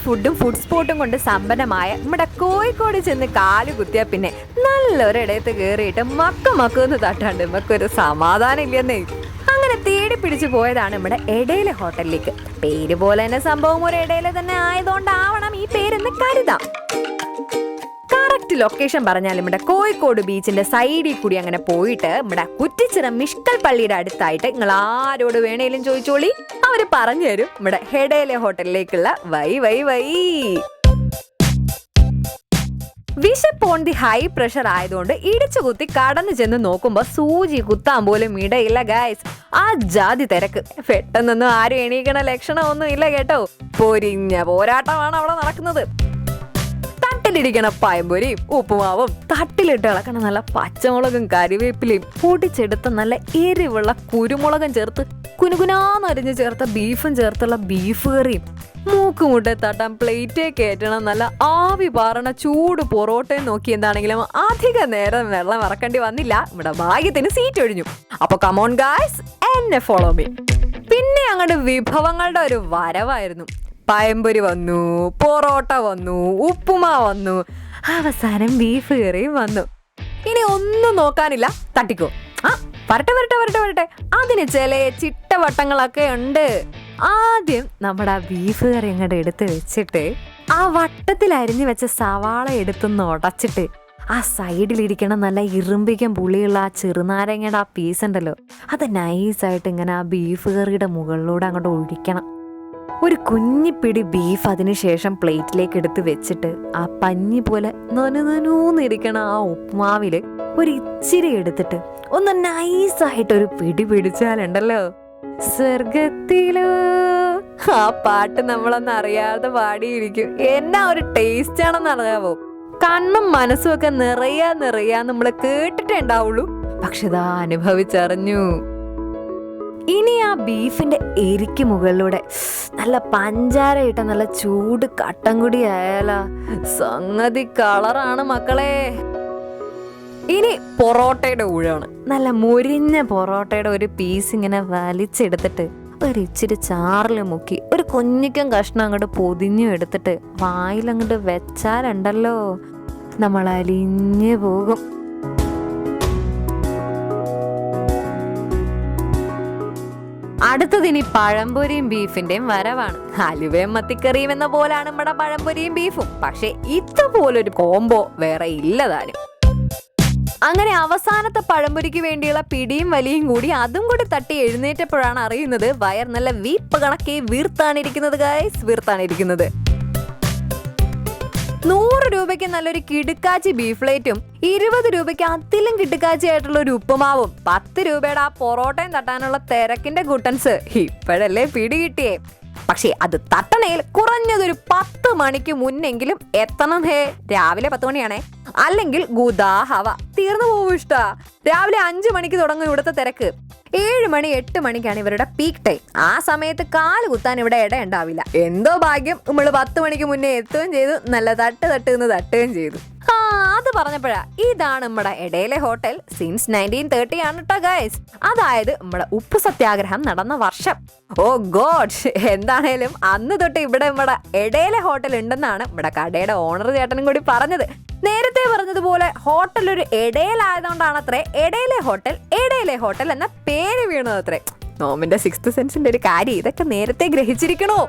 ഫുഡും ഫുഡ് സ്പോട്ടും കൊണ്ട് സമ്പന്നമായ നമ്മുടെ കോഴിക്കോട് ചെന്ന് കാല് കുത്തിയാ പിന്നെ നല്ലൊരിടത്ത് കയറിയിട്ട് മക്കെന്ന് തട്ടാണ്ട് നമുക്കൊരു സമാധാനം ഇല്ലെന്നേ. അങ്ങനെ തേടി പിടിച്ചു പോയതാണ് നമ്മുടെ ഇടയിലെ ഹോട്ടലിലേക്ക്. പേര് പോലെ തന്നെ സംഭവം ഒരു ഇടയിലെ തന്നെ ആയതുകൊണ്ടാവണം ഈ പേരെന്ന് കരുതാം. കറക്റ്റ് ലൊക്കേഷൻ പറഞ്ഞാൽ നമ്മുടെ കോഴിക്കോട് ബീച്ചിന്റെ സൈഡിൽ കൂടി അങ്ങനെ പോയിട്ട് നമ്മുടെ കുറ്റിച്ചിറ മിഷ്കൽ പള്ളിയുടെ അടുത്തായിട്ട് നിങ്ങൾ ആരോട് വേണേലും ചോദിച്ചോളി, അവര് പറഞ്ഞു തരും നമ്മുടെ ഹെഡേലെ ഹോട്ടലിലേക്കുള്ള വൈ. വിശപ്പ് ഓൺ ദി ഹൈ പ്രഷർ ആയതുകൊണ്ട് ഇടിച്ചു കുത്തി കടന്നു ചെന്ന് നോക്കുമ്പോ സൂചി കുത്താൻ പോലും ഇടയില്ല ഗൈസ്. ആ ജാതി തിരക്ക്. പെട്ടെന്നൊന്നും ആരും എണീക്കണ ലക്ഷണമൊന്നും ഇല്ല കേട്ടോ. പൊരിഞ്ഞ പോരാട്ടമാണ് അവിടെ നടക്കുന്നത്. തട്ടിലിരിക്കണ പയമ്പൊരിയും ഉപ്പുമാവും, തട്ടിലിട്ട് ഇളക്കണ നല്ല പച്ചമുളകും കറിവേപ്പിലയും പൊടിച്ചെടുത്ത നല്ല എരിവുള്ള കുരുമുളകും ചേർത്ത് കുനുകുനാന്നരിഞ്ഞ് ചേർത്ത ബീഫും ചേർത്തുള്ള ബീഫ് കറിയും, മൂക്കുമുട്ടെ തട്ടാൻ പ്ലേറ്റേ കയറ്റണം നല്ല ആവി പാറണ ചൂട് പൊറോട്ടയും നോക്കി എന്താണെങ്കിലും അധിക നേരം വെള്ളം ഇറക്കേണ്ടി വന്നില്ല. നമ്മുടെ ഭാഗ്യത്തിന് സീറ്റ് ഒഴിഞ്ഞു. അപ്പൊ കമോൺ ഗായ്സ്, എന്നെ ഫോളോ മീ. പിന്നെ അങ്ങോട്ട് വിഭവങ്ങളുടെ ഒരു വരവായിരുന്നു. പയമ്പൊരി വന്നു, പൊറോട്ട വന്നു, ഉപ്പുമാ വന്നു, അവസാനം ബീഫ് കറിയും വന്നു. ഇനി ഒന്നും നോക്കാനില്ല, തട്ടിക്കോ. വരട്ടെ. അതിന് ചില ചിട്ടവട്ടങ്ങളൊക്കെ ഉണ്ട്. ആദ്യം നമ്മുടെ ആ ബീഫ് കറി അങ്ങോട്ട് എടുത്ത് വെച്ചിട്ട് ആ വട്ടത്തിൽ അരിഞ്ഞു വെച്ച സവാള എടുത്തൊന്ന് ഉടച്ചിട്ട് ആ സൈഡിലിരിക്കണ നല്ല ഇറുമ്പിക്കാൻ പുളിയുള്ള ആ ചെറുനാരങ്ങയുടെ ആ പീസ് ഉണ്ടല്ലോ, അത് നൈസായിട്ട് ഇങ്ങനെ ആ ബീഫ് കറിയുടെ മുകളിലൂടെ അങ്ങോട്ട് ഒഴിക്കണം. ഒരു കുഞ്ഞിപ്പിടി ബീഫ് അതിനുശേഷം പ്ലേറ്റിലേക്ക് എടുത്ത് വെച്ചിട്ട് ആ പഞ്ഞി പോലെ നനൂന്നിരിക്കണ ആ ഉപ്പുമാവില് ഒരു ഇച്ചിരി എടുത്തിട്ട് ഒന്ന് നൈസായിട്ടൊരു പിടി പിടിച്ചാലുണ്ടല്ലോ, സ്വർഗത്തിലോ ആ പാട്ട് നമ്മളൊന്നും അറിയാതെ പാടിയിരിക്കും. എന്നാ ഒരു ടേസ്റ്റ് ആണെന്ന് അറിയാവോ. കണ്ണും മനസ്സും ഒക്കെ നിറയാ നമ്മള് കേട്ടിട്ടേ ഉണ്ടാവുള്ളൂ, പക്ഷെ ഇതാ അനുഭവിച്ചറിഞ്ഞു. ഇനി ആ ബീഫിന്റെ എരിക്ക് മുകളിലൂടെ നല്ല പഞ്ചാര ഇട്ട നല്ല ചൂട് കട്ടൻ കൂടി ആയാലാ സംഗതി കളറാണ് മക്കളെ. ഇനി പൊറോട്ടയുടെ ഊഴാണ്. നല്ല മുരിഞ്ഞ പൊറോട്ടയുടെ ഒരു പീസ് ഇങ്ങനെ വലിച്ചെടുത്തിട്ട് ഒരു ഇച്ചിരി ചാറിൽ മുക്കി ഒരു കുഞ്ഞിക്കൻ കഷ്ണം അങ്ങോട്ട് പൊതിഞ്ഞു എടുത്തിട്ട് വായിലങ്ങോട്ട് വെച്ചാലുണ്ടല്ലോ നമ്മൾ അലിഞ്ഞു പോകും. അടുത്തതിനി പഴംപൊരിയും ബീഫിന്റെയും വരവാണ്. ഹലുവയും മത്തിക്കറിയും എന്ന പോലാണ് നമ്മുടെ പഴംപൊരിയും ബീഫും. പക്ഷെ ഇതുപോലൊരു കോംബോ വേറെ ഇല്ലതാനും. അങ്ങനെ അവസാനത്തെ പഴംപൊരിക്ക് വേണ്ടിയുള്ള പിടിയും വലിയും കൂടി അതും കൂടി തട്ടി എഴുന്നേറ്റപ്പോഴാണ് അറിയുന്നത് വയർ നല്ല വീപ്പ് കണക്കെ വീർത്താണിരിക്കുന്നത് ഗൈസ്, വീർത്താണിരിക്കുന്നത്. 100 രൂപയ്ക്ക് നല്ലൊരു കിടുക്കാച്ചി ബീഫ് പ്ലേറ്റും 20 രൂപയ്ക്ക് അതിലും കിടുക്കാച്ചി ആയിട്ടുള്ള ഒരു ഉപ്പുമാവും 10 രൂപയുടെ ആ പൊറോട്ടയും തട്ടാനുള്ള തിരക്കിന്റെ ഗുട്ടൻസ് ഇപ്പോഴല്ലേ പിടി കിട്ടിയേ. പക്ഷേ അത് തട്ടണയിൽ കുറഞ്ഞതൊരു 10 മണിക്ക് മുന്നെങ്കിലും എത്തണം. രാവിലെ 10 മണിയാണേ, അല്ലെങ്കിൽ ഗുദാഹവ തീർന്നു പോവും ഇഷ്ടാ. രാവിലെ 5 മണിക്ക് തുടങ്ങും ഇവിടുത്തെ തിരക്ക്. 7 മണി 8 മണിക്കാണ് ഇവരുടെ പീക്ക് ടൈം. ആ സമയത്ത് കാല് കുത്താൻ ഇവിടെ ഇട ഉണ്ടാവില്ല. എന്തോ ഭാഗ്യം നമ്മൾ 10 മണിക്ക് മുന്നേ എത്തുകയും ചെയ്തു, നല്ല തട്ടുകയും ചെയ്തു. അത് പറഞ്ഞപ്പോഴാ ഇതാണ് നമ്മുടെ ഇടയിലെ ഹോട്ടൽ. സിൻസ് 1930 ആണ് കേട്ടോ ഗൈസ്. അതായത് നമ്മുടെ ഉപ്പ് സത്യാഗ്രഹം നടന്ന വർഷം. ഓ ഗോഡ്, എന്താണേലും അന്ന് തൊട്ട് ഇവിടെ നമ്മുടെ ഇടയിലെ ഹോട്ടൽ ഉണ്ടെന്നാണ് നമ്മുടെ കടയുടെ ഓണർ ചേട്ടനും കൂടി പറഞ്ഞത്. നേരത്തെ പറഞ്ഞതുപോലെ ഹോട്ടൽ ഒരു ഇടയിലായതുകൊണ്ടാണ് അത്രേ ഇടയിലെ ഹോട്ടൽ എന്ന പേര് വീണത് അത്രേ. നോമിന്റെ 6th സെൻസിന്റെ ഒരു കാര്യം ഇതൊക്കെ നേരത്തെ ഗ്രഹിച്ചിരിക്കണോ.